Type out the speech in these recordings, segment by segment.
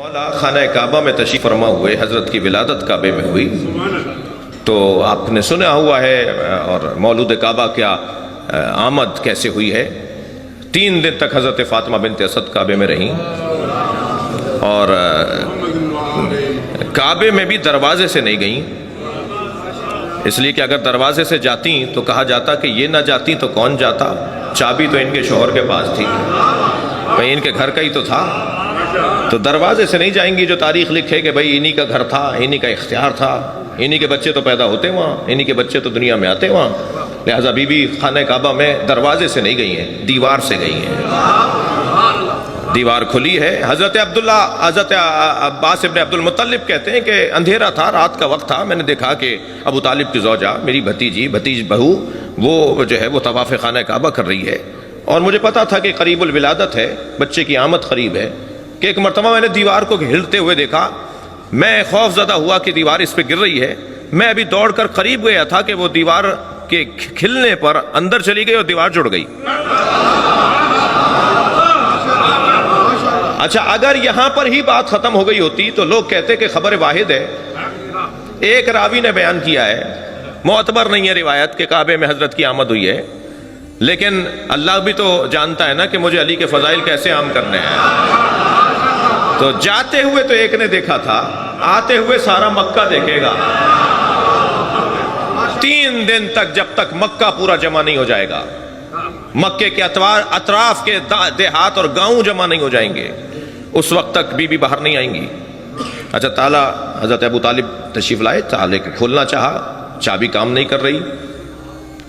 مولا خانہ کعبہ میں تشریف فرما ہوئے، حضرت کی ولادت کعبے میں ہوئی، تو آپ نے سنا ہوا ہے اور مولود کعبہ کیا آمد کیسے ہوئی ہے۔ 3 دن تک حضرت فاطمہ بنت اسد کعبے میں رہیں، اور کعبے میں بھی دروازے سے نہیں گئیں، اس لیے کہ اگر دروازے سے جاتی تو کہا جاتا کہ یہ نہ جاتی تو کون جاتا، چابی تو ان کے شوہر کے پاس تھی، بھئی ان کے گھر کا ہی تو تھا، تو دروازے سے نہیں جائیں گی جو تاریخ لکھے کہ بھئی انہی کا گھر تھا، انہی کا اختیار تھا، انہی کے بچے تو پیدا ہوتے وہاں، انہی کے بچے تو دنیا میں آتے وہاں، لہذا بی بی خانہ کعبہ میں دروازے سے نہیں گئی ہیں، دیوار سے گئی ہیں، دیوار کھلی ہے۔ حضرت عباس ابن عبد المطلب کہتے ہیں کہ اندھیرا تھا، رات کا وقت تھا، میں نے دیکھا کہ ابو طالب کی زوجہ میری بھتیج بہو وہ جو ہے وہ طواف خانہ کعبہ کر رہی ہے، اور مجھے پتا تھا کہ قریب الولادت ہے، بچے کی آمد قریب ہے، کہ ایک مرتبہ میں نے دیوار کو ہلتے ہوئے دیکھا، میں خوف زدہ ہوا کہ دیوار اس پہ گر رہی ہے، میں ابھی دوڑ کر قریب گیا تھا کہ وہ دیوار کے کھلنے پر اندر چلی گئی اور دیوار جڑ گئی۔ اچھا، اگر یہاں پر ہی بات ختم ہو گئی ہوتی تو لوگ کہتے کہ خبر واحد ہے، ایک راوی نے بیان کیا ہے، معتبر نہیں ہے روایت کہ کعبے میں حضرت کی آمد ہوئی ہے، لیکن اللہ بھی تو جانتا ہے نا کہ مجھے علی کے فضائل کیسے عام کرنے ہیں، تو جاتے ہوئے تو ایک نے دیکھا تھا، آتے ہوئے سارا مکہ دیکھے گا۔ 3 دن تک جب تک مکہ پورا جمع نہیں ہو جائے گا، مکے کے اطراف کے دیہات اور گاؤں جمع نہیں ہو جائیں گے، اس وقت تک بی بی باہر نہیں آئیں گی۔ اچھا، تالا حضرت ابو طالب تشریف لائے، تالے کو کھولنا چاہا، چابی کام نہیں کر رہی،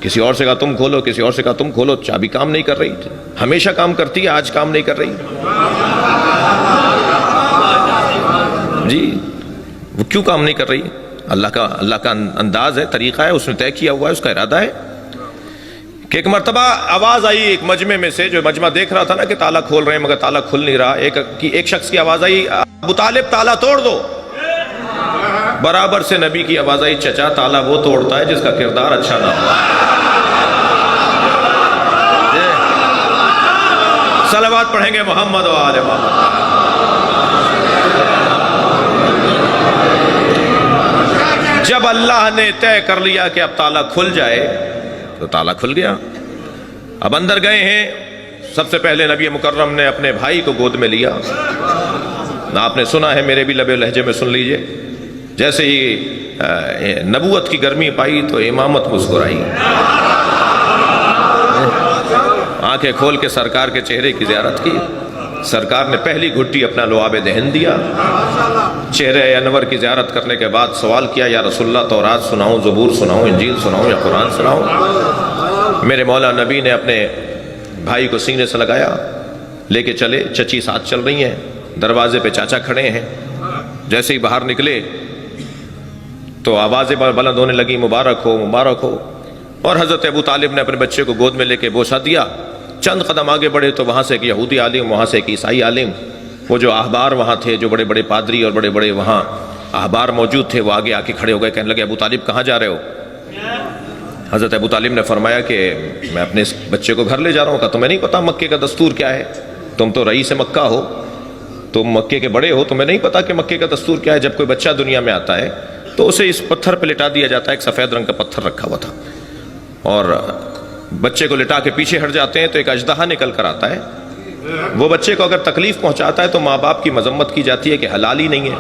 کسی اور سے کہا تم کھولو، کسی اور سے کہا تم کھولو، چابی کام نہیں کر رہی، ہمیشہ کام کرتی ہے، آج کام نہیں کر رہی۔ جی، وہ کیوں کام نہیں کر رہی؟ اللہ کا انداز ہے، طریقہ ہے، اس نے طے کیا ہوا ہے، اس کا ارادہ ہے کہ ایک مرتبہ آواز آئی ایک مجمع میں سے، جو مجمع دیکھ رہا تھا نا کہ تالا کھول رہے ہیں مگر تالا کھل نہیں رہا، ایک شخص کی آواز آئی، ابو طالب تالا توڑ دو۔ برابر سے نبی کی آواز آئی، چچا تالا وہ توڑتا ہے جس کا کردار اچھا نہ ہو۔ صلوات پڑھیں گے محمد و آل محمد۔ جب اللہ نے طے کر لیا کہ اب تالا کھل جائے تو تالا کھل گیا۔ اب اندر گئے ہیں، سب سے پہلے نبی مکرم نے اپنے بھائی کو گود میں لیا، آپ نے سنا ہے، میرے بھی لبے لہجے میں سن لیجئے، جیسے ہی نبوت کی گرمی پائی تو امامت مسکرائی، آنکھیں کھول کے سرکار کے چہرے کی زیارت کی، سرکار نے پہلی گھٹی اپنا لعاب دہن دیا، چہرے انور کی زیارت کرنے کے بعد سوال کیا، یا رسول اللہ تورات سناؤں، زبور سناؤں، انجیل سناؤں یا قرآن سناؤں؟ میرے مولا نبی نے اپنے بھائی کو سینے سے لگایا، لے کے چلے، چچی ساتھ چل رہی ہیں، دروازے پہ چاچا کھڑے ہیں، جیسے ہی باہر نکلے تو آوازیں بلند ہونے لگی، مبارک ہو مبارک ہو، اور حضرت ابو طالب نے اپنے بچے کو گود میں لے کے بوسہ دیا۔ چند قدم آگے بڑھے تو وہاں سے ایک یہودی عالم، وہاں سے ایک عیسائی عالم، وہ جو احبار وہاں تھے، جو بڑے بڑے پادری اور بڑے بڑے وہاں احبار موجود تھے، وہ آگے آ کے کھڑے ہو گئے، کہنے لگے ابو طالب کہاں جا رہے ہو؟ حضرت ابو طالب نے فرمایا کہ میں اپنے اس بچے کو گھر لے جا رہا ہوں۔ کہا تمہیں نہیں پتا مکے کا دستور کیا ہے؟ تم تو رئیس مکہ ہو، تم مکے کے بڑے ہو، تمہیں نہیں پتا کہ مکے کا دستور کیا ہے؟ جب کوئی بچہ دنیا میں آتا ہے تو اسے اس پتھر پہ لٹا دیا جاتا ہے، ایک سفید رنگ کا پتھر رکھا ہوا تھا، اور بچے کو لٹا کے پیچھے ہٹ جاتے ہیں تو ایک اژدہا نکل کر آتا ہے، وہ بچے کو اگر تکلیف پہنچاتا ہے تو ماں باپ کی مذمت کی جاتی ہے کہ حلال ہی نہیں ہے،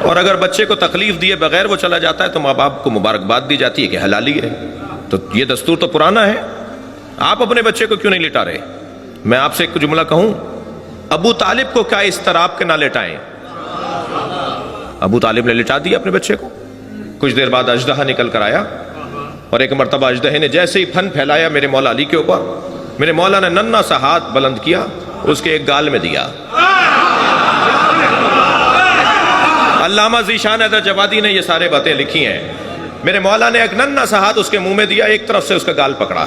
اور اگر بچے کو تکلیف دیے بغیر وہ چلا جاتا ہے تو ماں باپ کو مبارکباد دی جاتی ہے کہ حلالی ہے۔ تو یہ دستور تو پرانا ہے، آپ اپنے بچے کو کیوں نہیں لٹا رہے؟ میں آپ سے ایک جملہ کہوں، ابو طالب کو کیا اضطراب کے نہ لٹائیں؟ ابو طالب نے لٹا دیا اپنے بچے کو۔ کچھ دیر بعد اژدہا نکل کر آیا، اور ایک مرتبہ اژدہے نے جیسے ہی پھن پھیلایا میرے مولا علی کے اوپر، میرے مولا نے ننھا سا ہاتھ بلند کیا، اس کے ایک گال میں دیا۔ علامہ ذیشان حیدر جوادی نے یہ سارے باتیں لکھی ہیں، میرے مولا نے ایک ننھا سا ہاتھ اس کے منہ میں دیا، ایک طرف سے اس کا گال پکڑا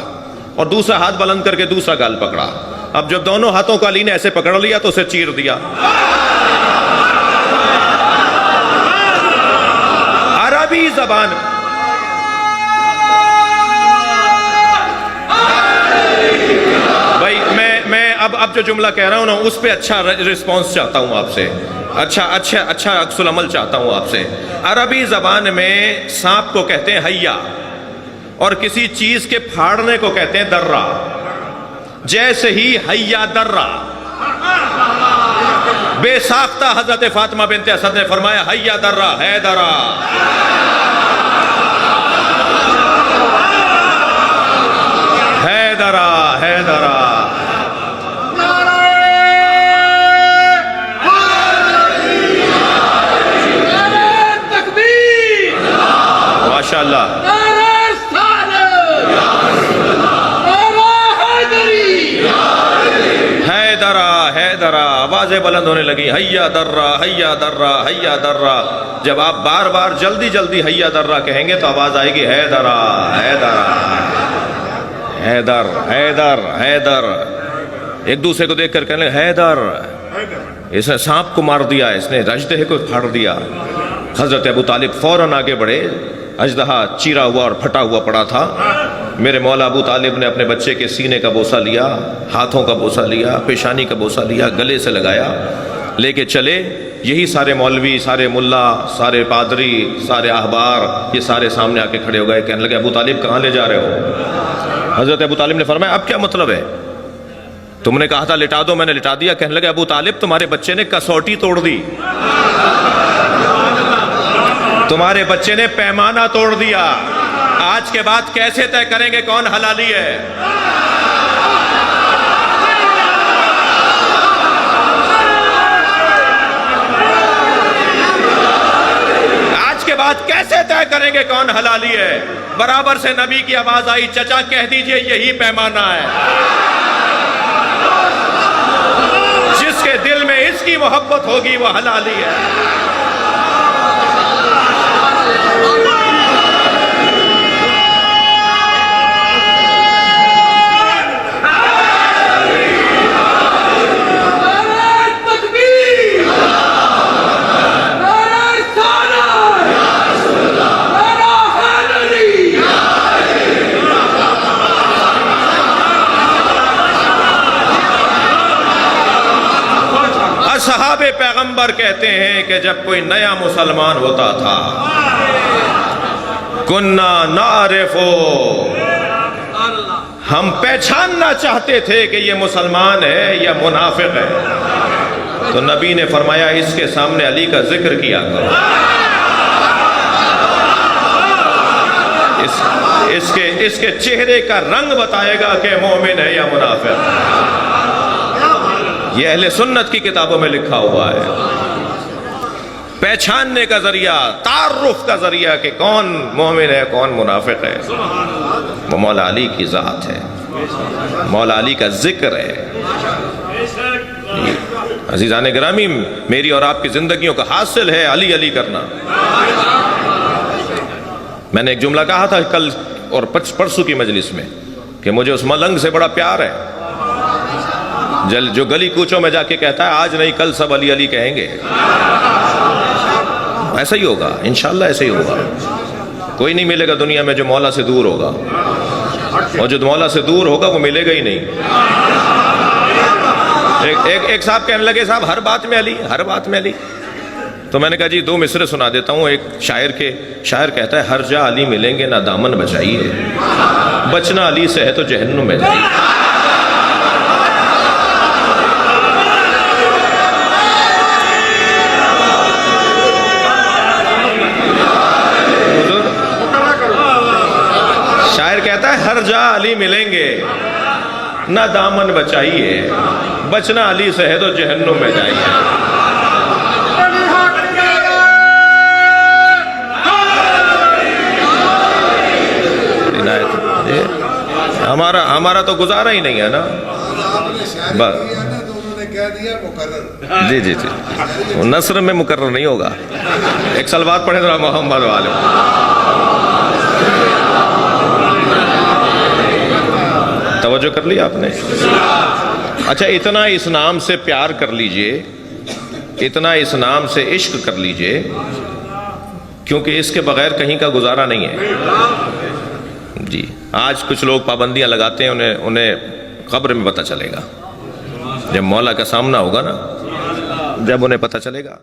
اور دوسرا ہاتھ بلند کر کے دوسرا گال پکڑا۔ اب جب دونوں ہاتھوں کو علی نے ایسے پکڑ لیا تو اسے چیر دیا۔ عربی زبان بھائی، میں اب جو جملہ کہہ رہا ہوں نا اس پہ اچھا رسپانس چاہتا ہوں آپ سے، اچھا عکس العمل چاہتا ہوں آپ سے۔ عربی زبان میں سانپ کو کہتے ہیں حیا، اور کسی چیز کے پھاڑنے کو کہتے ہیں درہ۔ جیسے ہی حیا درہ بے ساختہ حضرت فاطمہ بنت اسد نے فرمایا حیا درہ ہے درہ، ہے درہ ہے درہ۔ ماشاءاللہ حیدرہ، آوازیں بلند ہونے لگی، حیا درہ حیا درہ حیا درہ۔ جب آپ بار بار جلدی جلدی حیا درہ کہیں گے تو آواز آئے گی حیدرہ حیدرہ حیدر حیدر حیدر۔ ایک دوسرے کو دیکھ کر کہنے لگے حیدر، اس نے سانپ کو مار دیا، اس نے اژدہے کو پھاڑ دیا۔ حضرت ابو طالب فوراً آگے بڑھے، اژدہا چیرا ہوا اور پھٹا ہوا پڑا تھا۔ میرے مولا ابو طالب نے اپنے بچے کے سینے کا بوسہ لیا، ہاتھوں کا بوسہ لیا، پیشانی کا بوسہ لیا، گلے سے لگایا، لے کے چلے۔ یہی سارے مولوی، سارے ملا، سارے پادری، سارے احبار، یہ سارے سامنے آ کے کھڑے ہو گئے، کہنے لگے ابو طالب کہاں لے جا رہے ہو؟ حضرت ابو طالب نے فرمایا اب کیا مطلب ہے؟ تم نے کہا تھا لٹا دو، میں نے لٹا دیا۔ کہنے لگے ابو طالب تمہارے بچے نے کسوٹی توڑ دی، تمہارے بچے نے پیمانہ توڑ دیا، آج کے بعد کیسے طے کریں گے کون حلالی ہے؟ آج کے بعد کیسے طے کریں گے کون حلالی ہے؟ برابر سے نبی کی آواز آئی، چچا کہہ دیجئے یہی پیمانہ ہے، جس کے دل میں اس کی محبت ہوگی وہ حلالی ہے۔ صحاب پیغمبر کہتے ہیں کہ جب کوئی نیا مسلمان ہوتا تھا، کننا نعرفو، ہم پہچاننا چاہتے تھے کہ یہ مسلمان ہے یا منافق ہے، تو نبی نے فرمایا اس کے سامنے علی کا ذکر کیا کرو، اس کے چہرے کا رنگ بتائے گا کہ مومن ہے یا منافق ہے۔ یہ اہل سنت کی کتابوں میں لکھا ہوا ہے، پہچاننے کا ذریعہ، تعارف کا ذریعہ کہ کون مومن ہے کون منافق ہے، وہ مولا علی کی ذات ہے، مولا علی کا ذکر ہے۔ عزیزان گرامی، میری اور آپ کی زندگیوں کا حاصل ہے علی علی کرنا۔ میں نے ایک جملہ کہا تھا کل اور پرسوں کی مجلس میں کہ مجھے اس ملنگ سے بڑا پیار ہے جو گلی کوچوں میں جا کے کہتا ہے آج نہیں کل سب علی علی کہیں گے۔ ایسا ہی ہوگا انشاءاللہ، ایسا ہی ہوگا۔ کوئی نہیں ملے گا دنیا میں جو مولا سے دور ہوگا، اور جو مولا سے دور ہوگا وہ ملے گا ہی نہیں۔ ایک صاحب کہنے لگے صاحب ہر بات میں علی، ہر بات میں علی۔ تو میں نے کہا جی دو مصرے سنا دیتا ہوں۔ ایک شاعر کہتا ہے ہر جا علی ملیں گے نہ دامن بچائیے، بچنا علی سے ہے تو جہنم میں جائیے۔ شاعر کہتا ہے ہر جا علی ملیں گے نہ دامن بچائیے، بچنا علی سے ہے تو جہنم میں جائیے۔ ہمارا تو گزارا ہی نہیں ہے نا، بس جی جی جی، نثر میں مقرر نہیں ہوگا۔ ایک سلوات پڑھیں ذرا محمد والے۔ توجہ کر لیا آپ نے؟ اچھا، اتنا اس نام سے پیار کر لیجئے، اتنا اس نام سے عشق کر لیجئے، کیونکہ اس کے بغیر کہیں کا گزارا نہیں ہے۔ جی، آج کچھ لوگ پابندیاں لگاتے ہیں، انہیں قبر میں پتہ چلے گا۔ جب مولا کا سامنا ہوگا نا، جب انہیں پتہ چلے گا